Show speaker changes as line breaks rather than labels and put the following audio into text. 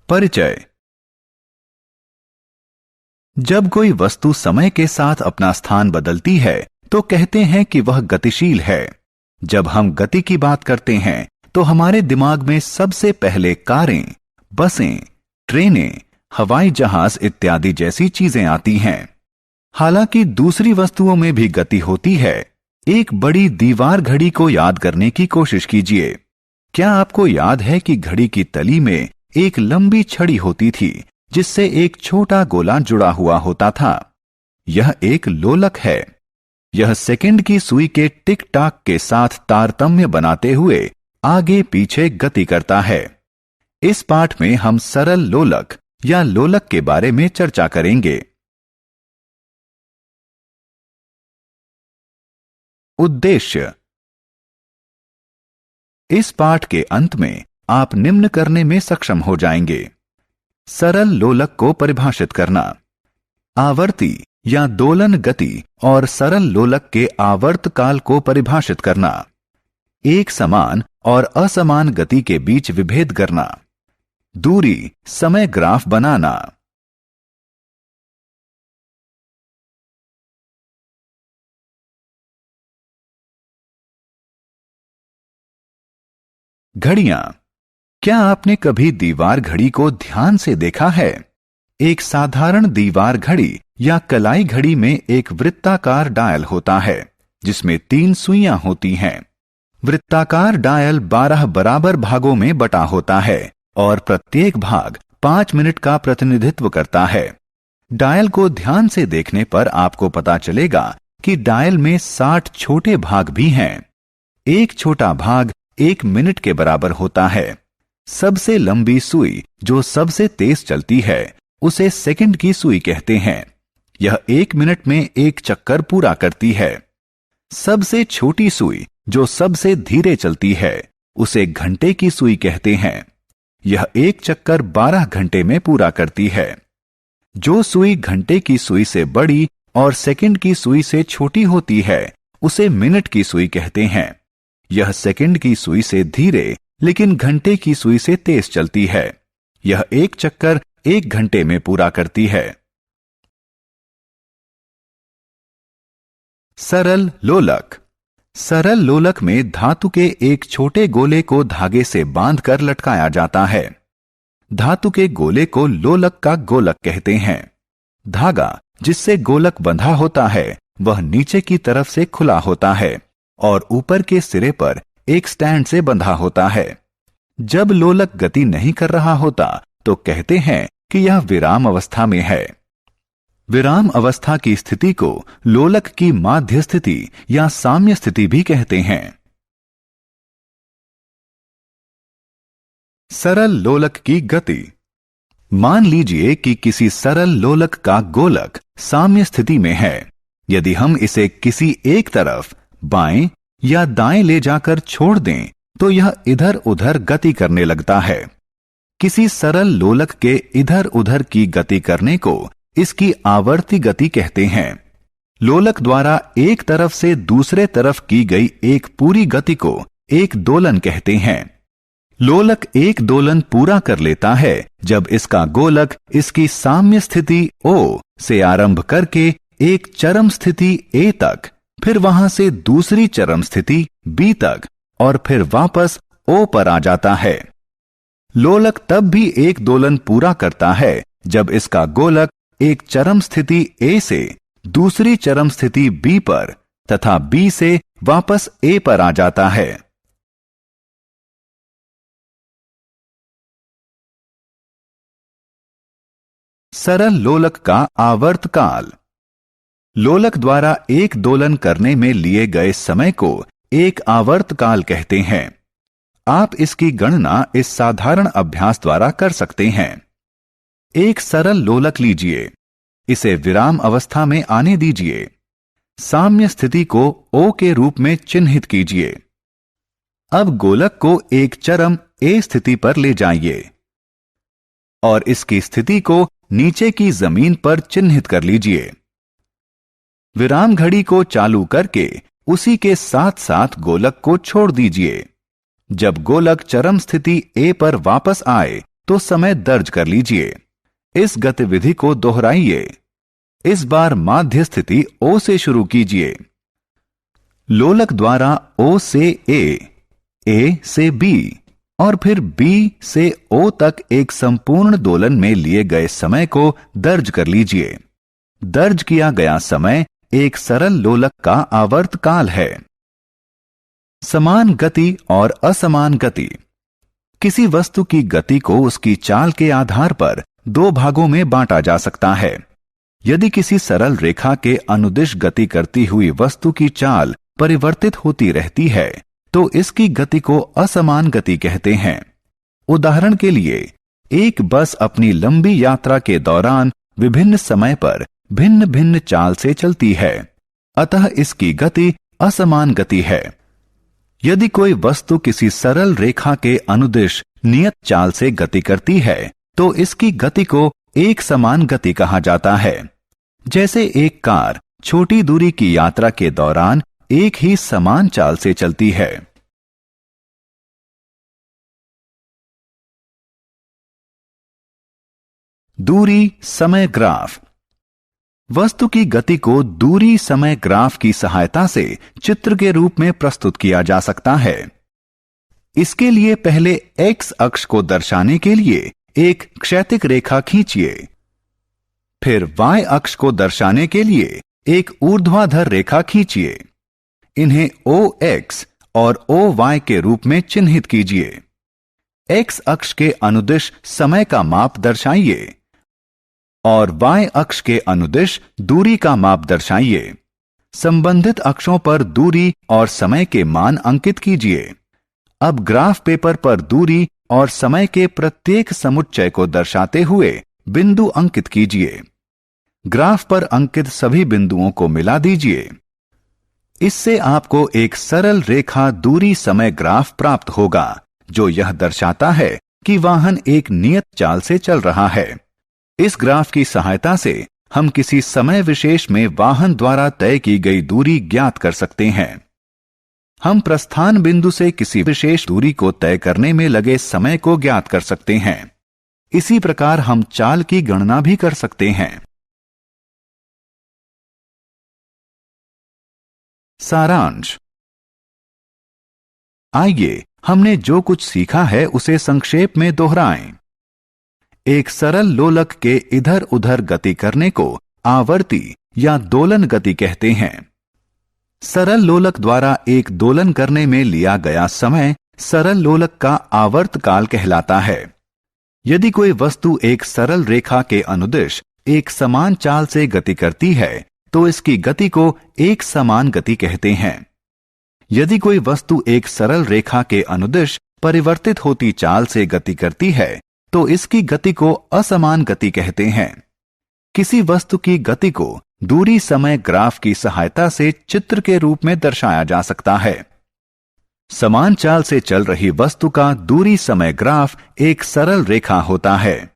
परिचय। जब कोई वस्तु समय के साथ अपना स्थान बदलती है तो कहते हैं कि वह गतिशील है। जब हम गति की बात करते हैं तो हमारे दिमाग में सबसे पहले कारें, बसें, ट्रेनें, हवाई जहाज इत्यादि जैसी चीजें आती हैं। हालांकि दूसरी वस्तुओं में भी गति होती है। एक बड़ी दीवार घड़ी को याद करने की कोशिश कीजिए। क्या आपको याद है कि घड़ी की तली में एक लंबी छड़ी होती थी जिससे एक छोटा गोला जुड़ा हुआ होता था? यह एक लोलक है। यह सेकंड की सुई के टिक टाक के साथ तारतम्य बनाते हुए आगे पीछे गति करता है। इस पाठ में हम सरल लोलक या लोलक के बारे में चर्चा करेंगे। उद्देश्य। इस पाठ के अंत में आप निम्न करने में सक्षम हो जाएंगे। सरल लोलक को परिभाषित करना, आवर्ती या दोलन गति और सरल लोलक के आवर्त काल को परिभाषित करना, एक समान और असमान गति के बीच विभेद करना, दूरी समय ग्राफ बनाना। घड़ियां। क्या आपने कभी दीवार घड़ी को ध्यान से देखा है? एक साधारण दीवार घड़ी या कलाई घड़ी में एक वृत्ताकार डायल होता है जिसमें 3 सुइयां होती हैं। वृत्ताकार डायल 12 बराबर भागों में बटा होता है और प्रत्येक भाग 5 मिनट का प्रतिनिधित्व करता है। डायल को ध्यान से देखने पर आपको पता चलेगा कि डायल में 60 छोटे भाग भी हैं। एक छोटा भाग 1 मिनट के बराबर होता है। सबसे लंबी सुई जो सबसे तेज चलती है उसे सेकंड की सुई कहते हैं। यह 1 मिनट में एक चक्कर पूरा करती है। सबसे छोटी सुई जो सबसे धीरे चलती है उसे घंटे की सुई कहते हैं। यह एक चक्कर 12 घंटे में पूरा करती है। जो सुई घंटे की सुई से बड़ी और सेकंड की सुई से छोटी होती है उसे मिनट की सुई कहते हैं। यह सेकंड की सुई से धीरे लेकिन घंटे की सुई से तेज चलती है। यह एक चक्कर 1 घंटे में पूरा करती है। सरल लोलक। सरल लोलक में धातु के एक छोटे गोले को धागे से बांधकर लटकाया जाता है। धातु के गोले को लोलक का गोलक कहते हैं। धागा जिससे गोलक बंधा होता है वह नीचे की तरफ से खुला होता है और ऊपर के सिरे पर एक स्टैंड से बंधा होता है। जब लोलक गति नहीं कर रहा होता तो कहते हैं कि यह विराम अवस्था में है। विराम अवस्था की स्थिति को लोलक की माध्य स्थिति या साम्य स्थिति भी कहते हैं। सरल लोलक की गति। मान लीजिए कि किसी सरल लोलक का गोलक साम्य स्थिति में है। यदि हम इसे किसी एक तरफ बाएं या दाएं ले जाकर छोड़ दें तो यह इधर उधर गति करने लगता है। किसी सरल लोलक के इधर उधर की गति करने को इसकी आवर्ती गति कहते हैं। लोलक द्वारा एक तरफ से दूसरे तरफ की गई एक पूरी गति को एक दोलन कहते हैं। लोलक एक दोलन पूरा कर लेता है जब इसका गोलक इसकी साम्य स्थिति O से आरंभ करके एक चरम स्थिति A तक, फिर वहां से दूसरी चरम स्थिति B तक और फिर वापस O पर आ जाता है। लोलक तब भी एक दोलन पूरा करता है जब इसका गोलक एक चरम स्थिति A से दूसरी चरम स्थिति B पर तथा B से वापस A पर आ जाता है। सरल लोलक का आवर्त काल। लोलक द्वारा एक दोलन करने में लिए गए समय को एक आवर्त काल कहते हैं। आप इसकी गणना इस साधारण अभ्यास द्वारा कर सकते हैं। एक सरल लोलक लीजिए, इसे विराम अवस्था में आने दीजिए। साम्य स्थिति को O के रूप में चिन्हित कीजिए। अब गोलक को एक चरम A स्थिति पर ले जाइए और इसकी स्थिति को नीचे की जमीन पर चिन्हित कर लीजिए। विराम घड़ी को चालू करके उसी के साथ साथ गोलक को छोड़ दीजिए। जब गोलक चरम स्थिति A पर वापस आए तो समय दर्ज कर लीजिए। इस गतिविधि को दोहराइए। इस बार माध्य स्थिति O से शुरू कीजिए। लोलक द्वारा O से A से B और फिर B से O तक एक संपूर्ण दोलन में लिए गए समय को दर्ज कर लीजिए। दर्ज किया गया समय एक सरल लोलक का आवर्त काल है। समान गति और असमान गति। किसी वस्तु की गति को उसकी चाल के आधार पर दो भागों में बांटा जा सकता है। यदि किसी सरल रेखा के अनुदिश गति करती हुई वस्तु की चाल परिवर्तित होती रहती है तो इसकी गति को असमान गति कहते हैं। उदाहरण के लिए, एक बस अपनी लंबी यात्रा के दौरान विभिन्न समय पर भिन्न भिन्न चाल से चलती है, अतः इसकी गति असमान गति है। यदि कोई वस्तु किसी सरल रेखा के अनुदिश नियत चाल से गति करती है तो इसकी गति को एक समान गति कहा जाता है। जैसे एक कार छोटी दूरी की यात्रा के दौरान एक ही समान चाल से चलती है। दूरी समय ग्राफ। वस्तु की गति को दूरी समय ग्राफ की सहायता से चित्र के रूप में प्रस्तुत किया जा सकता है। इसके लिए पहले x अक्ष को दर्शाने के लिए एक क्षैतिज रेखा खींचिए। फिर y अक्ष को दर्शाने के लिए एक ऊर्ध्वाधर रेखा खींचिए। इन्हें OX और OY के रूप में चिन्हित कीजिए। x अक्ष के अनुदिश समय का माप दर्शाइए और y अक्ष के अनुदिश दूरी का माप दर्शाइए। संबंधित अक्षों पर दूरी और समय के मान अंकित कीजिए। अब ग्राफ पेपर पर दूरी और समय के प्रत्येक समुच्चय को दर्शाते हुए बिंदु अंकित कीजिए। ग्राफ पर अंकित सभी बिंदुओं को मिला दीजिए। इससे आपको एक सरल रेखा दूरी समय ग्राफ प्राप्त होगा जो यह दर्शाता है कि वाहन एक नियत चाल से चल रहा है। इस ग्राफ की सहायता से हम किसी समय विशेष में वाहन द्वारा तय की गई दूरी ज्ञात कर सकते हैं। हम प्रस्थान बिंदु से किसी विशेष दूरी को तय करने में लगे समय को ज्ञात कर सकते हैं। इसी प्रकार हम चाल की गणना भी कर सकते हैं। सारांश। आइए हमने जो कुछ सीखा है उसे संक्षेप में दोहराएं। एक सरल लोलक के इधर उधर गति करने को आवर्ती या दोलन गति कहते हैं। सरल लोलक द्वारा एक दोलन करने में लिया गया समय सरल लोलक का आवर्त काल कहलाता है। यदि कोई वस्तु एक सरल रेखा के अनुदिश एक समान चाल से गति करती है तो इसकी गति को एक समान गति कहते हैं। यदि कोई वस्तु एक सरल रेखा के अनुदिश परिवर्तित होती चाल से गति करती है तो इसकी गति को असमान गति कहते हैं। किसी वस्तु की गति को दूरी समय ग्राफ की सहायता से चित्र के रूप में दर्शाया जा सकता है। समान चाल से चल रही वस्तु का दूरी समय ग्राफ एक सरल रेखा होता है।